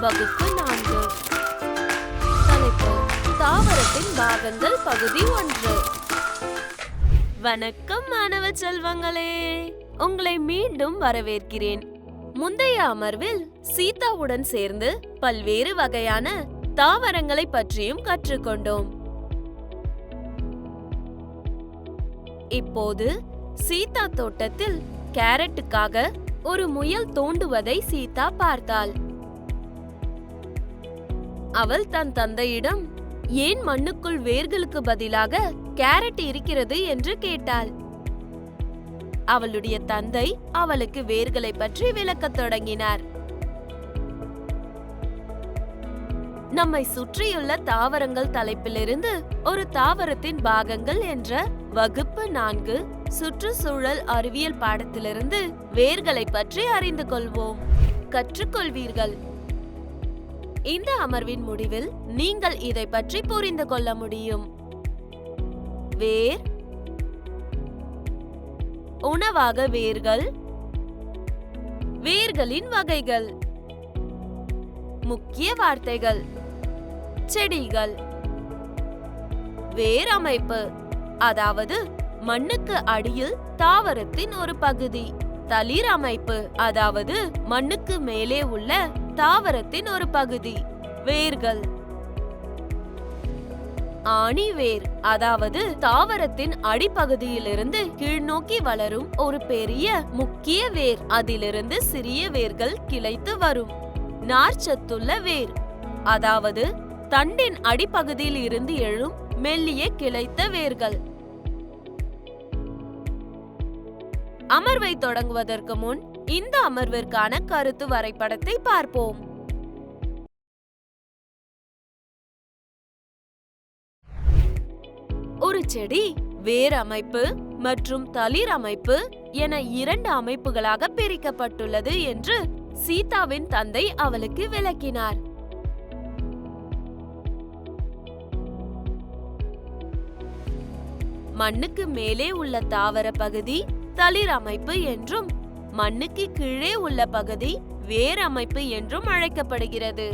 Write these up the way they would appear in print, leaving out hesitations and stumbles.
வகுப்பு 4. தலைப்பு: தாவரத்தின் பாகங்கள் பகுதி 1. வணக்கம் மாணவ செல்வங்களே, உங்களை மீண்டும் வரவேற்கிறேன். முந்தைய அமர்வில் சீதாவுடன் சேர்ந்து பல்வேறு வகையான தாவரங்களை பற்றியும் கற்றுக்கொண்டோம். இப்போது சீதா தோட்டத்தில் கேரட்டுக்காக ஒரு முயல் தோண்டுவதை சீதா பார்த்தாள். அவள் தன் தந்தையிடம் ஏன் மண்ணுக்குள் வேர்களுக்கு பதிலாக கேரட் இருக்கிறது என்று கேட்டாள். அவளுடைய தந்தை அவளுக்கு வேர்களை பற்றி விளக்கத் தொடங்கினார். நம்மை சுற்றியுள்ள தாவரங்கள் தலைப்பிலிருந்து ஒரு தாவரத்தின் பாகங்கள் என்ற வகுப்பு 4 சுற்றுச்சூழல் அறிவியல் பாடத்திலிருந்து வேர்களை பற்றி அறிந்து கொள்வோம். கற்றுக்கொள்வீர்கள். இந்த அமர்வின் முடிவில் நீங்கள் இதை பற்றி புரிந்து கொள்ள முடியும். வேர், உணவாக வேர்கள், வேர்களின் வகைகள், முக்கிய வார்த்தைகள், செடிகள், வேர் அமைப்பு, அதாவது மண்ணுக்கு அடியில் தாவரத்தின் ஒரு பகுதி, தளிர் அமைப்பு, அதாவது மண்ணுக்கு மேலே உள்ள தாவரத்தின் ஒரு பகுதி, வேர்கள், ஆணி வேர், அதாவது தாவரத்தின் அடிப்பகுதியிலிருந்து கீழ்நோக்கி வளரும் ஒரு பெரிய முக்கிய வேர், அதிலிருந்து சிறிய வேர்கள் கிளைத்து வரும். நார்ச்சத்துள்ள வேர், அதாவது தண்டின் அடிப்பகுதியில் இருந்து எழும் மெல்லிய கிளைத்த வேர்கள். அமர்வை தொடங்குவதற்கு முன் இந்த அமர்விற்கான கருத்து வரைபடத்தை பார்ப்போம். ஒரு செடி வேர் அமைப்பு மற்றும் தளிர் அமைப்பு என 2 அமைப்புகளாக பிரிக்கப்பட்டுள்ளது என்று சீதாவின் தந்தை அவளுக்கு விளக்கினார். மண்ணுக்கு மேலே உள்ள தாவர பகுதி தளிர் அமைப்பு என்றும், மண்ணுக்கு கீழே உள்ள பகுதி வேர் அமைப்பு என்றும் அழைக்கப்படுகிறது.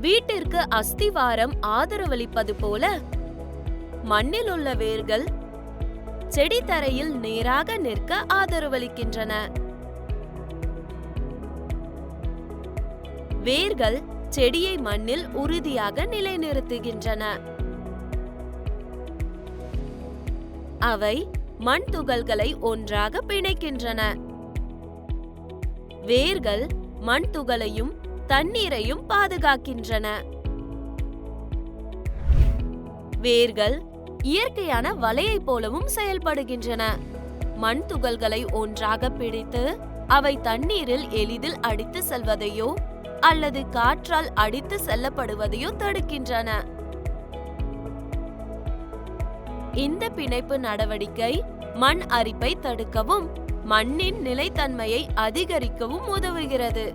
வீட்டிற்கு அஸ்திவாரம் ஆதரவளிப்பது போல மண்ணில் உள்ள வேர்கள் செடி தரையில் நேராக நிற்க ஆதரவளிக்கின்றன. வேர்கள் செடியை மண்ணில் உறுதியாக நிலைநிறுத்துகின்றன. அவை மண் துகள்களை ஒன்றாக பிணைக்கின்றன. வேர்கள் மண் துகளையும் தண்ணீரையும் பாதுகாக்கின்றன. வேர்கள் இயற்கையான வலையை போலவும் செயல்படுகின்றன. மண் துகள்களை ஒன்றாக பிடித்து அவை தண்ணீரில் எளிதில் அடித்து செல்வதையோ அல்லது காற்றால் அடித்து செல்லப்படுவதையோ தடுக்கின்றன. இந்த பிணைப்பு நடவடிக்கை மண் அரிப்பை தடுக்கவும் மண்ணின் நிலைத்தன்மையை அதிகரிக்கவும் உதவுகிறது.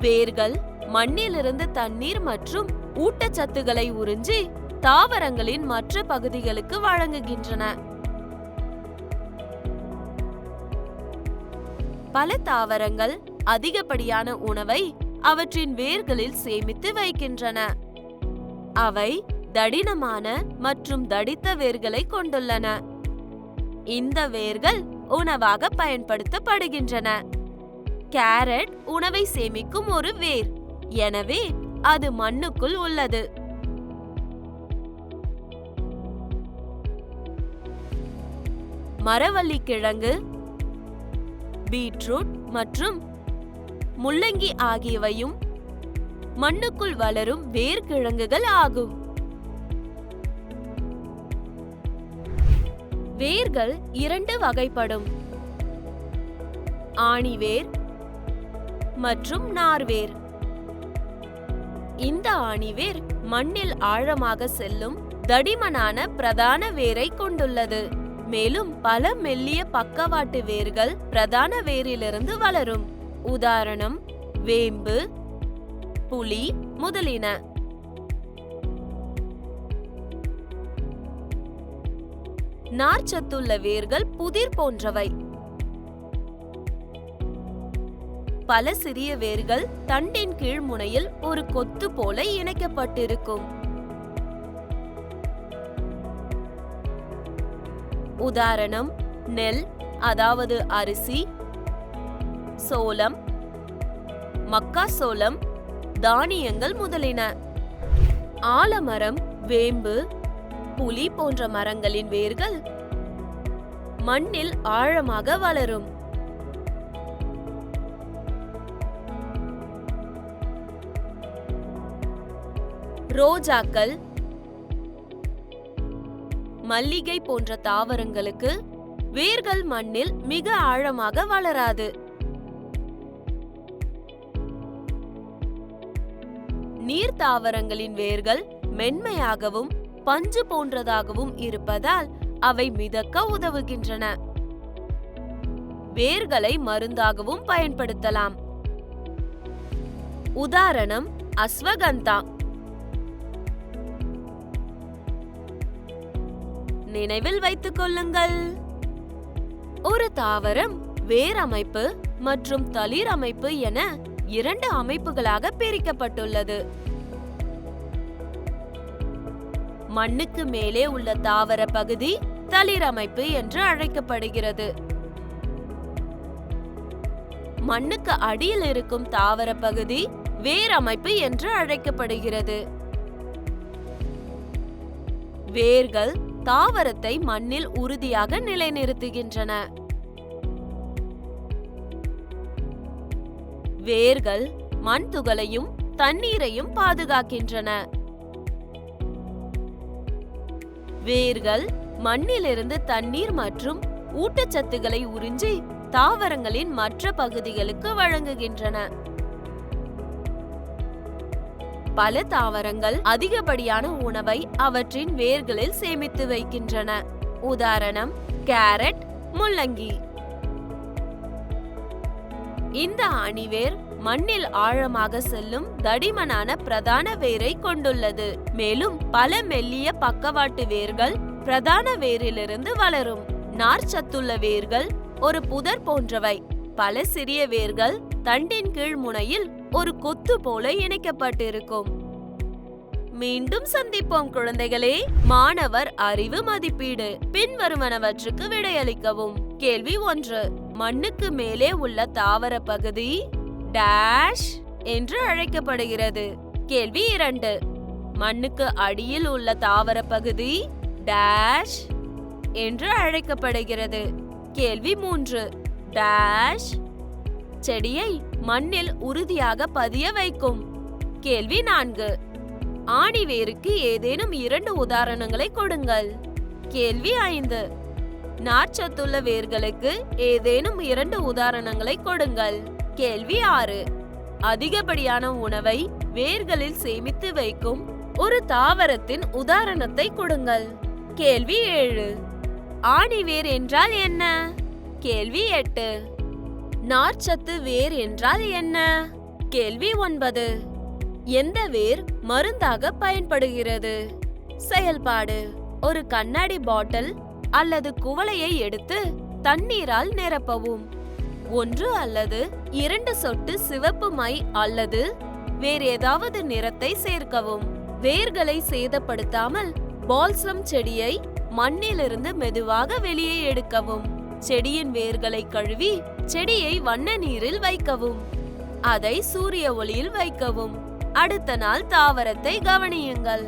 வேர்கள் மண்ணிலிருந்து தண்ணீர் மற்றும் ஊட்டச்சத்துக்களை உறிஞ்சி தாவரங்களின் மற்ற பகுதிகளுக்கு வழங்குகின்றன. பல தாவரங்கள் அதிகப்படியான உணவை அவற்றின் வேர்களில் சேமித்து வைக்கின்றன. அவை தடினமான மற்றும் தடித்த வேர்களை கொண்டுள்ளன. இந்த வேர்கள் உணவாக பயன்படுத்தப்படுகின்றன. கேரட் உணவை சேமிக்கும் ஒரு வேர், எனவே அது மண்ணுக்குள் உள்ளது. மரவள்ளி கிழங்கு, பீட்ரூட் மற்றும் முள்ளங்கி ஆகியவையும் மண்ணுக்குள் வளரும் வேர்க்கிழங்குகள் ஆகும். வேர்கள் 2 வகைப்படும்: ஆணிவேர் மற்றும் நார்வேர். இந்த ஆணிவேர் மண்ணில் ஆழமாக செல்லும் தடிமனான பிரதான வேரை கொண்டுள்ளது. மேலும் பல மெல்லிய பக்கவாட்டு வேர்கள் பிரதான வேரிலிருந்து வளரும். உதாரணம் வேம்பு, புளி முதலின. நார்ச்சத்துள்ள வேர்கள் புதிர் போன்றவை. பல சிறிய வேர்கள் தண்டின் கீழ் முனையில் ஒரு கொத்து போல இணைக்கப்பட்டிருக்கும். உதாரணம்: நெல், அதாவது அரிசி, சோளம், மக்காசோளம், தானியங்கள் முதலின. ஆலமரம், வேம்பு, புலி போன்ற மரங்களின் வேர்கள் மண்ணில் ஆழமாக வளரும். ரோஜாக்கள், மல்லிகை போன்ற தாவரங்களுக்கு வேர்கள் மண்ணில் மிக ஆழமாக வளராது. நீர் தாவரங்களின் வேர்கள் மென்மையாகவும் பஞ்சு போன்றதாகவும் இருப்பதால் அவை மிதக்க உதவுகின்றன. வேர்களை மருந்தாகவும் பயன்படுத்தலாம். உதாரணம்: அஸ்வகந்தா. நினைவில் வைத்துக் கொள்ளுங்கள், ஒரு தாவரம் வேர் அமைப்பு மற்றும் தளிர் அமைப்பு என 2 அமைப்புகளாக பிரிக்கப்பட்டுள்ளது. மண்ணுக்கு மேலே உள்ள தாவர பகுதி தளிர் அமைப்பு என்று அழைக்கப்படுகிறது. மண்ணுக்கு அடியில் இருக்கும் தாவர பகுதி வேர் அமைப்பு என்று அழைக்கப்படுகிறது. வேர்கள் தாவரத்தை மண்ணில் உறுதியாக நிலைநிறுத்துகின்றன. வேர்கள் மண் துகளையும் தண்ணீரையும் பாதுகாக்கின்றன. வேர்கள் மண்ணிலிருந்து தண்ணீர் மற்றும் ஊட்டச்சத்துக்களை உறிஞ்சி தாவரங்களின் மற்ற பகுதிகளுக்கு வழங்குகின்றன. பல தாவரங்கள் அதிகப்படியான உணவை அவற்றின் வேர்களில் சேமித்து வைக்கின்றன. உதாரணம்: கேரட், முள்ளங்கி. இந்த அணிவேர் மண்ணில் ஆழமாக செல்லும் தடிமனான பிரதான வேரை கொண்டுள்ளது. மேலும் பல மெல்லிய பக்கவாட்டு வேர்கள் பிரதான வேரிலிருந்து வளரும். நார்ச்சத்துள்ள வேர்கள் ஒரு புதர் போன்றவை. பல சிறிய வேர்கள் தண்டின் கீழ் முனையில் ஒரு கொத்து போல இணைக்கப்பட்டிருக்கும். மீண்டும் சந்திப்போம் குழந்தைகளே. மாணவர் அறிவு மதிப்பீடு. பின்வருவனவற்றுக்கு விடையளிக்கவும். கேள்வி 1. மண்ணுக்கு மேலே உள்ள தாவர பகுதி டேஷ் என்று அழைக்கப்படுகிறது. கேள்வி 2. மண்ணுக்கு அடியில் உள்ள தாவர பகுதி டேஷ் என்று அழைக்கப்படுகிறது. கேள்வி 3. டேஷ் செடியை மண்ணில் உறுதியாக பதிய வைக்கும். கேள்வி 4. ஆணிவேருக்கு ஏதேனும் 2 உதாரணங்களை கொடுங்கள். கேள்வி 5. நார்ச்சத்துள்ள வேர்களுக்கு ஏதேனும் 2 உதாரணங்களை கொடுங்கள். கேள்வி 6. அதிகப்படியான உணவை வேர்களில் சேமித்து வைக்கும் ஒரு தாவரத்தின் உதாரணத்தை கொடுங்கள். கேள்வி 7. ஆணிவேர் என்றால் என்ன? கேள்வி 8. நார்ச்சத்து வேர் என்றால் என்ன? கேள்வி 9. எந்த வேர் மருந்தாக பயன்படுகிறது? செயல்பாடு: ஒரு கண்ணாடி பாட்டில் அல்லது குவளையை எடுத்து தண்ணீரால் நிரப்பவும். 1 அல்லது 2 சொட்டு சிவப்பு மை அல்லது வேறு ஏதாவது நிறத்தை சேர்க்கவும். வேர்களை சேதப்படுத்தாமல் பால்சம் செடியை மண்ணிலிருந்து மெதுவாக வெளியே எடுக்கவும். செடியின் வேர்களை கழுவி செடியை வண்ண நீரில் வைக்கவும். அதை சூரிய ஒளியில் வைக்கவும். அடுத்த நாள் தாவரத்தை கவனியுங்கள்.